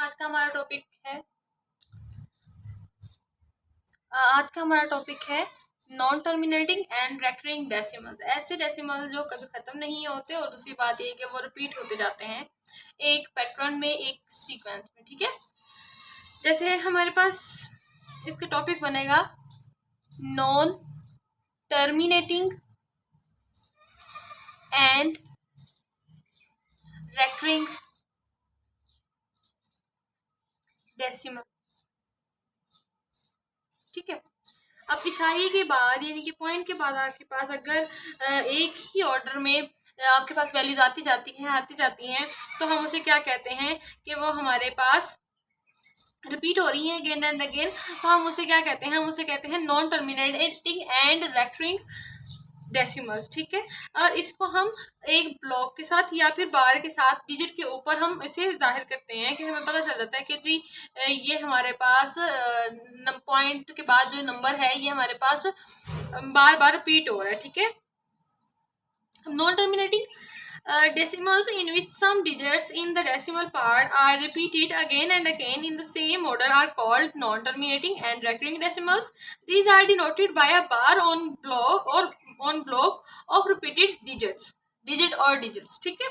आज का हमारा टॉपिक है आज का हमारा टॉपिक है non terminating and recurring decimals. ऐसे डेसिमल्स जो कभी खत्म नहीं होते और दूसरी बात ये कि वो रिपीट होते जाते हैं एक पैटर्न में, एक सीक्वेंस में। ठीक है, जैसे हमारे पास इसका टॉपिक बनेगा non terminating and recurring decimal. ठीक है, अब इशारे के बाद यानी कि पॉइंट के बाद आपके पास अगर एक ही ऑर्डर में आपके पास वैल्यूज आती जाती हैं तो हम उसे क्या कहते हैं कि वो हमारे पास रिपीट हो रही है अगेन एंड अगेन, तो हम उसे क्या कहते हैं, हम उसे कहते हैं non terminating and recurring decimals. ठीक है, और इसको हम एक ब्लॉक के साथ या फिर बार के साथ डिजिट के ऊपर हम इसे जाहिर करते हैं कि हमें पता चल जाता है कि जी ये हमारे पास पॉइंट के बाद जो नंबर है ये हमारे पास बार बार रिपीट हो रहा है। ठीक है, non terminating decimals in which some digits in the decimal part are repeated again and again in the same order are called non-terminating and recurring decimals. These are denoted by a bar on block of repeated digit और digits. ठीक है,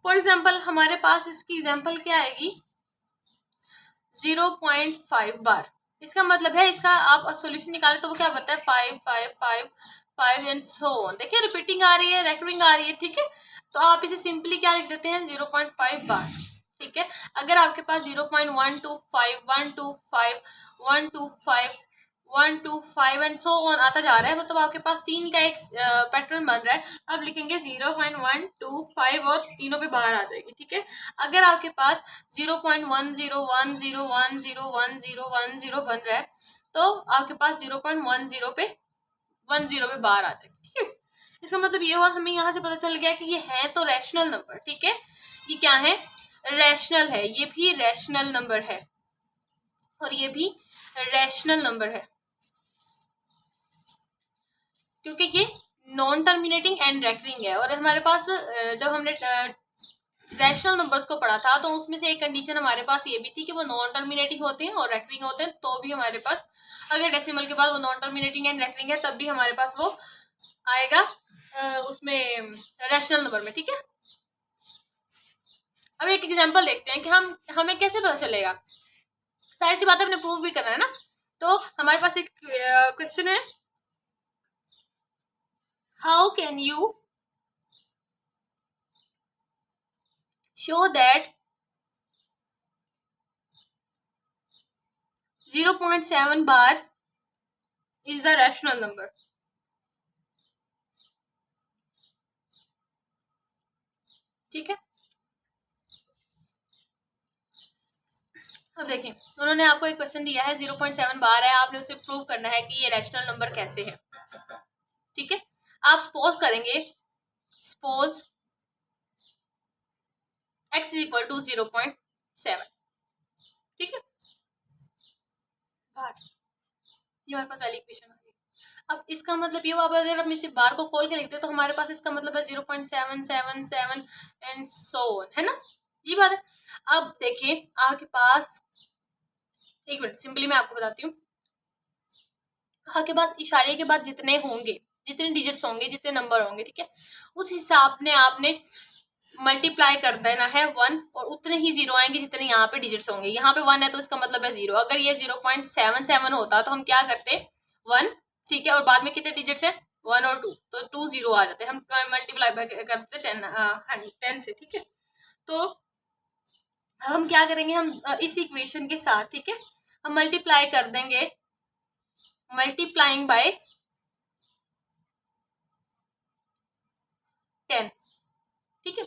for example हमारे पास इसकी example क्या आएगी 0.5 बार। इसका मतलब है इसका आप सॉल्यूशन निकालें तो वो क्या बताए 5 5 5 5 एंड सो ऑन। देखिए रिपीटिंग आ रही है, रेकरिंग आ रही है। ठीक है, तो आप इसे सिंपली क्या लिख देते हैं 0.5 बार। ठीक है, अगर आपके पास 0.125 125 125 125 एंड सो ऑन आता जा रहा है, मतलब आपके पास 3 का एक पैटर्न बन रहा है। अब लिखेंगे 0.125 और तीनों पे बाहर आ जाएगी। ठीक है, अगर आपके पास 0.1010101010 बन रहा है तो आपके पास 0.10 पे 10 पे बाहर आ जाएगी। ठीक है, इसका मतलब ये हुआ हमें यहाँ से पता चल गया कि ये है तो रैशनल नंबर। ठीक है, ये क्या है, रैशनल है, ये भी रैशनल नंबर है और ये भी रैशनल नंबर है क्योंकि ये नॉन टर्मिनेटिंग एंड रेकरिंग है। और हमारे पास जब हमने रैशनल नंबर्स को पढ़ा था तो उसमें से एक कंडीशन हमारे पास ये भी थी कि वो नॉन टर्मिनेटिंग होते हैं और रेकरिंग होते हैं, तो भी हमारे पास अगर डेसिमल के बाद वो नॉन टर्मिनेटिंग एंड रेकरिंग है तब भी हमारे पास वो आएगा उसमें रैशनल नंबर में। ठीक है, अब एक एग्जांपल देखते हैं कि हमें कैसे पता चलेगा। सारी सी बातें अपने प्रूव भी करना है ना, तो हमारे पास एक क्वेश्चन है, how can you show that 0.7 bar is the rational number। ठीक है, अब देखें उन्होंने आपको एक क्वेश्चन दिया है 0.7 बार है, आपने उसे प्रूव करना है कि ये रैशनल नंबर कैसे है। ठीक है, आप सपोज करेंगे, suppose x is equal to 0.7। ठीक है, बार ये हमारे पास वाली इक्वेशन आ गई। अब इसका मतलब ये हुआ अगर हम इसे बार को खोल के लिखते हैं तो हमारे पास इसका मतलब है 0.777 एंड सो ऑन, है ना, ये बात है। अब देखिए आपके पास एक मिनट सिंपली मैं आपको बताती हूँ, के बाद इशारे के बाद जितने होंगे, जितने डिजिट्स होंगे, जितने नंबर होंगे, ठीक है, उस हिसाब ने आपने मल्टीप्लाई कर देना है 1 और उतने ही जीरो आएंगे जितने यहाँ पे डिजिट्स होंगे। यहाँ पे 1 है तो इसका मतलब है 0। अगर ये 0.77 होता तो हम क्या करते 1, ठीक है, और बाद में कितने डिजिट्स है 1 और 2, तो 2 0 आ जाते, हम मल्टीप्लाई करते 10 से। ठीक है, तो हम क्या करेंगे, हम इस इक्वेशन के साथ, ठीक है, हम मल्टीप्लाई कर देंगे, मल्टीप्लाइंग बाय 10। ठीक है,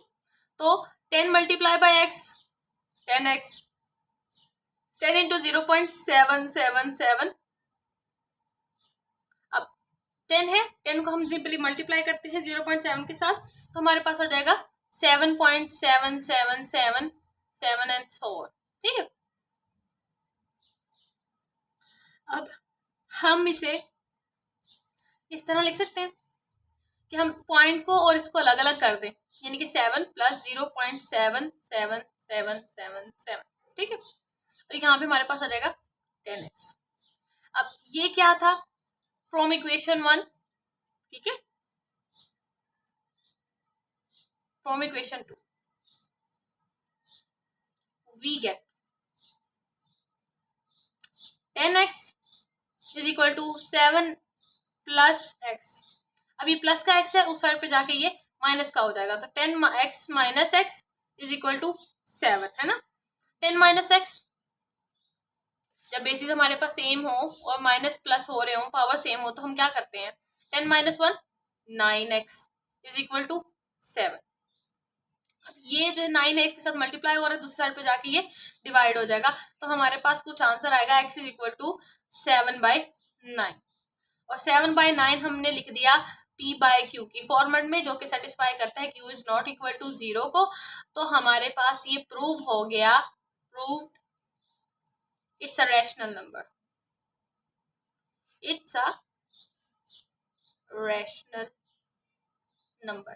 तो 10 multiply by x 10x, 10 into 0.777। अब 10 है, 10 को हम सिंपली मल्टीप्लाई करते हैं 0.7 के साथ तो हमारे पास आ जाएगा 7.7777 एंड सो ऑन। ठीक है, अब हम इसे इस तरह लिख सकते हैं कि हम पॉइंट को और इसको अलग अलग कर दें, यानी कि 7 प्लस 0.7777। ठीक है, और यहाँ पे हमारे पास आ जाएगा 10x। अब ये क्या था, फ्रॉम इक्वेशन 1, ठीक है, from equation 2 we get 10x is equal to 7 plus x। अब ये प्लस का x है, उस साइड पे जाके ये माइनस का हो जाएगा, तो 10x minus x is equal to 7, है ना। 10 माइनस x, जब बेसिस हमारे पास सेम हो और माइनस प्लस हो रहे हो, पावर सेम हो, तो हम क्या करते हैं, 10 minus 1 9x is equal to 7। अब ये जो 9 है इसके साथ मल्टीप्लाई हो रहा है, दूसरी साइड पे जाके ये डिवाइड हो जाएगा, तो हमारे पास कुछ आंसर आएगा x इज इक्वल टू 7/9। और 7/9 हमने लिख दिया p/q की फॉर्मेट में, जो कि सेटिस्फाई करता है q is not equal to 0 को। तो हमारे पास ये प्रूव हो गया, prove it's a rational number, it's a rational number,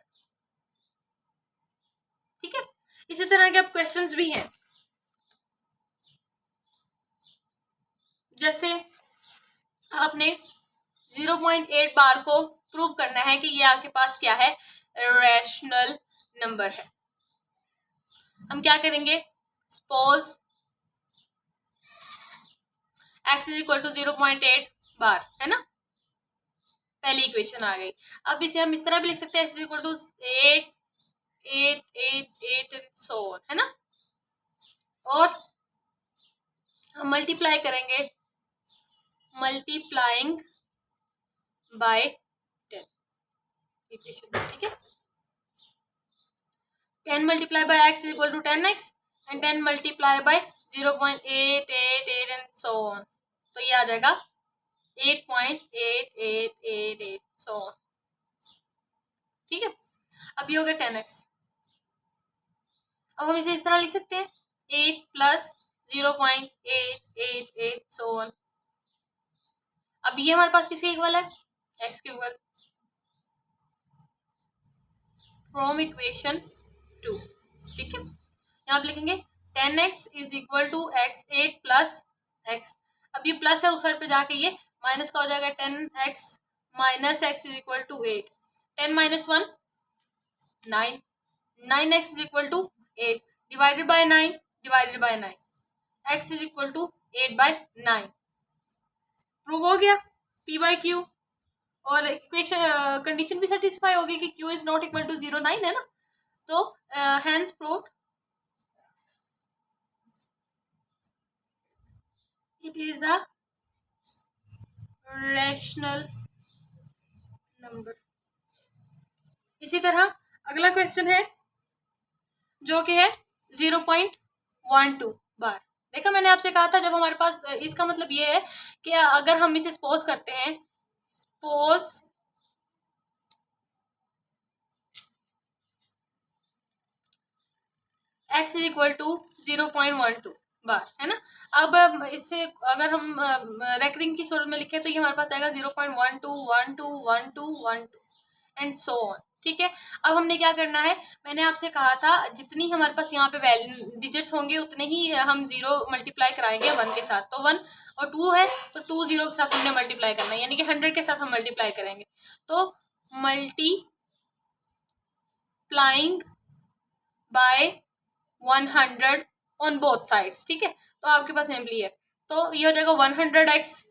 ठीक है। इसी तरह के अब क्वेश्चंस भी हैं, जैसे आपने 0.8 बार को प्रूव करना है कि ये आपके पास क्या है, रैशनल नंबर है। हम क्या करेंगे, suppose x is equal to 0.8 bar, है ना, पहली इक्वेशन आ गई। अब इसे हम इस तरह भी लिख सकते हैं, x is equal to 8 8 8 8 and so on, है ना। और हम मल्टीप्लाई करेंगे, मल्टीप्लाइंग बाय 10 इक्वेशन, ठीक है। 10 multiply by x is equal to 10x and 10 multiply by 0.888 and so on, तो ये आ जाएगा 8.8888 सो ऑन, ठीक है। अब ये हो गया 10x। अब हम इसे इस तरह लिख सकते हैं, 8 प्लस 0.888 सो ऑन। अब ये हमारे पास किसके इक्वल है, x के इक्वल, फ्रॉम इक्वेशन 2, ठीक है। यहाँ पे लिखेंगे 10x is equal to x 8 plus x। अब ये प्लस है, उस साइड पे जाके ये माइनस का हो जाएगा, 10x minus x is equal to 8। 10 minus 1 9, 9x is equal to 8 divided by 9, divided by 9, x is equal to 8/9। Prove हो गया p/q, और इक्वेशन कंडीशन भी सेटिस्फाई होगी कि q is not equal to 0 9, है ना। तो hence proved it is a rational number. इसी तरह अगला क्वेश्चन है, जो कि है 0.12 बार। देखा, मैंने आपसे कहा था, जब हमारे पास इसका मतलब ये है कि अगर हम इसे सपोज करते हैं, suppose x is equal to 0.12 बार, है ना। अब इससे अगर हम रेकरिंग की सूरत में लिखे तो ये हमारे पास आएगा 0.12 एंड सो ऑन, ठीक है। अब हमने क्या करना है, मैंने आपसे कहा था जितनी हमारे पास यहाँ पे डिजिट्स होंगे उतने ही हम 0 मल्टीप्लाई कराएंगे 1 के साथ। तो 1 और 2 है, तो 2 0 के साथ हमने मल्टीप्लाई करना है, यानी कि 100 के साथ हम मल्टीप्लाई करेंगे। तो multiplying by 100 on both sides, ठीक है। तो आपके पास सिंपली है, तो ये हो जाएगा 100x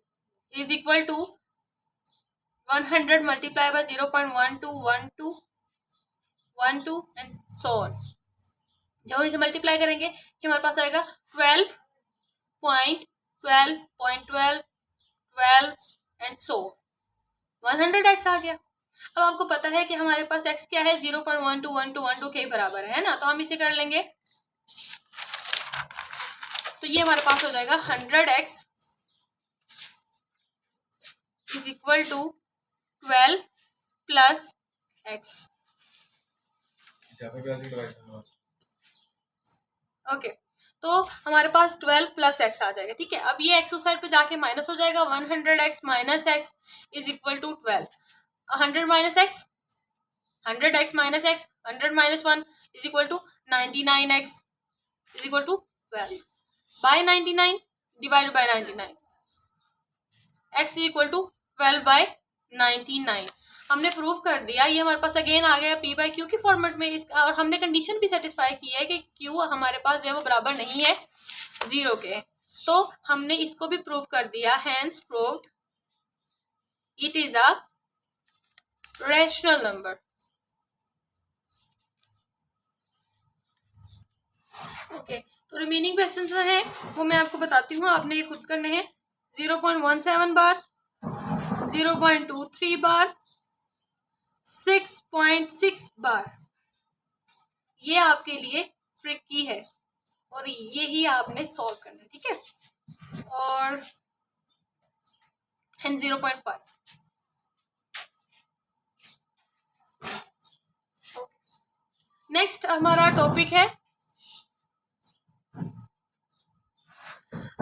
is equal to 100 multiply by 0.12 and so on. जब हम इसे मल्टीप्लाई करेंगे कि हमारे पास आएगा 12 एंड सो 100x आ गया। अब आपको पता है कि हमारे पास x क्या है, 0.12 के बराबर है ना, तो हम इसे कर लेंगे। तो ये हमारे पास हो जाएगा 100x is equal to 12 plus x। Okay, तो हमारे पास 12 प्लस x आ जाएगा, ठीक है। अब ये x उस साइड पे जाके माइनस हो जाएगा, 100x minus x is equal to 12। 100 minus x, 100x minus x, 100 minus 1 is equal to 99x is equal to 12। By 99 divided by 99, x is equal to 12 by 99। हमने प्रूव कर दिया। ये हमारे पास अगेन आ गया p बाय q के format में इसका, और हमने कंडीशन भी सेटिस्फाई की है कि q हमारे पास जो है वो बराबर नहीं है 0 के, तो हमने इसको भी प्रूव कर दिया। Hence proved it is a rational number. Okay, तो रिमेनिंग क्वेश्चन जो है वो मैं आपको बताती हूँ, आपने ये खुद करने हैं। 0.17 बार, 0.23 बार, 6.6 बार, ये आपके लिए ट्रिकी है और ये ही आपने सॉल्व करना है, ठीक है। और 0.5। नेक्स्ट हमारा टॉपिक है,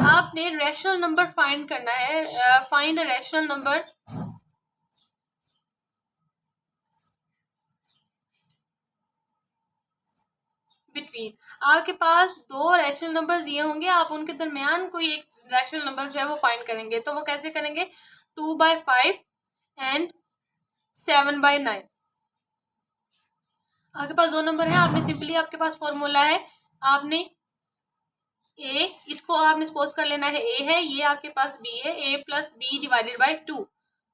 आपने रैशनल नंबर फाइंड करना है। Find a rational number between, आपके पास दो रैशनल नंबर्स दिए होंगे, आप उनके दरमियान कोई एक रैशनल नंबर जो है वो फाइंड करेंगे। तो वो कैसे करेंगे? 2/5 एंड 7/9। आपके पास दो नंबर है, आपने सिंपली, आपके पास फॉर्मूला है, आपने ए, इसको आपने सपोज कर लेना है ए है, ये आपके पास बी है, ए प्लस बी डिवाइडेड बाय 2,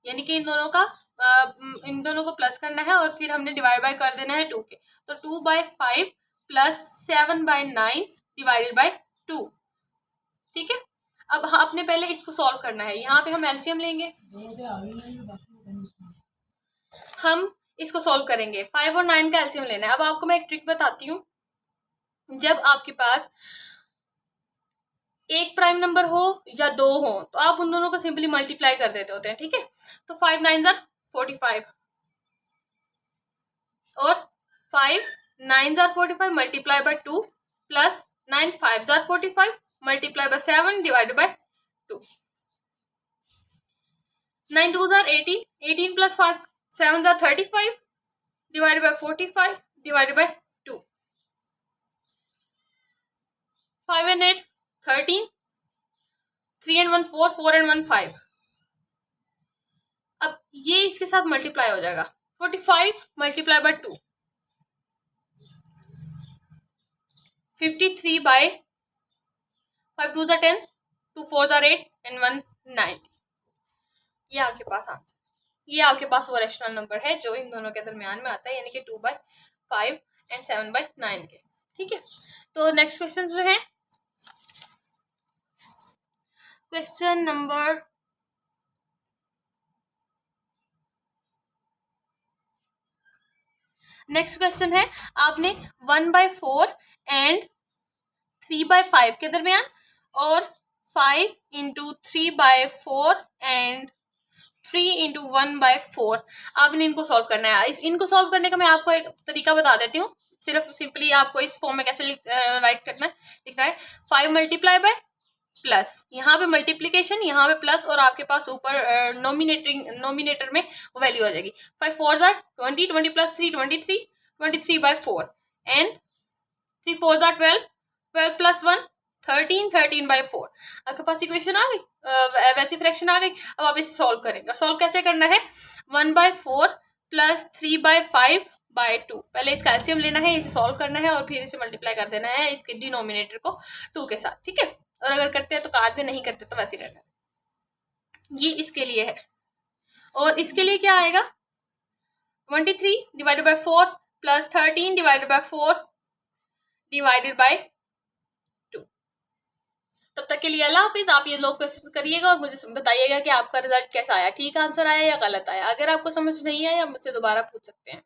यानी कि इन दोनों को प्लस करना है और फिर हमने डिवाइड बाय कर देना है 2 के। तो 2/5 प्लस 7/9 डिवाइडेड बाय 2, ठीक है। अब आपने पहले इसको सॉल्व करना है। यहाँ पे हम एलसीएम लेंगे, हम इसको सॉल्व करेंगे। 5 और 9 का एलसीएम लेना है। अब आपको मैं एक ट्रिक बताती हूँ, जब आपके पास एक प्राइम नंबर हो या दो हो तो आप उन दोनों को सिंपली मल्टीप्लाई कर देते होते हैं, ठीक है। तो 5 9 45 और 5 9 45 multiply by 2 plus 9 5 45 multiply by 7 divided by 2। 9 2 18, 18 plus 5 7 35 divided by 45 divided by 2। 5 and 8 13, 3 and 1 4, 4 and 1 5। अब ये इसके साथ मल्टीप्लाई हो जाएगा। 45 मल्टीप्लाई बाय 2, 53 बाय 5 2 10, 2 4 8 and 1 9। ये आपके पास आंसर, ये आपके पास वो रैशनल नंबर है जो इन दोनों के दरमियान में आता है, यानी कि 2/5 एंड 7/9 के, ठीक है। तो नेक्स्ट क्वेश्चन जो है, क्वेश्चन नंबर नेक्स्ट क्वेश्चन है, आपने 1/4 एंड 3/5 के दरमियान और 5 into 3/4 एंड 3 into 1/4, आपने इनको सॉल्व करना है। इनको सॉल्व करने का मैं आपको एक तरीका बता देती हूँ, सिर्फ सिंपली आपको इस फॉर्म में कैसे राइट करना है दिख रहा है। 5 मल्टीप्लाई बाय प्लस, यहाँ पे मल्टीप्लीकेशन, यहाँ पे प्लस, और आपके पास ऊपर नोमिनेटर में वो वैल्यू आ जाएगी। 5 4 20, 20 प्लस 3 23, 23/4 एंड 3 4 12, 12 प्लस 1 13, 13/4। आपके पास इक्वेशन आ गई, वैसी फ्रैक्शन आ गई। अब आप इसे सॉल्व करेंगे। सॉल्व कैसे करना है? 1/4 प्लस 3/5/2, पहले इसका एलसीएम लेना है, इसे सॉल्व करना है और फिर इसे मल्टीप्लाई कर देना है इसके डिनोमिनेटर को 2 के साथ, ठीक है। और अगर करते हैं तो काट दे, नहीं करते तो वैसे ही रहना है। ये इसके लिए है। और इसके लिए क्या आएगा? 23 divided by 4 plus 13 divided by 4 divided by 2। तब तक के लिए अल्लाह हाफिज। आप ये लोग क्वेश्चन करिएगा और मुझे बताइएगा कि आपका रिजल्ट कैसा आया, ठीक आंसर आया या गलत आया। अगर आपको समझ नहीं आया, मुझसे दोबारा पूछ सकते हैं।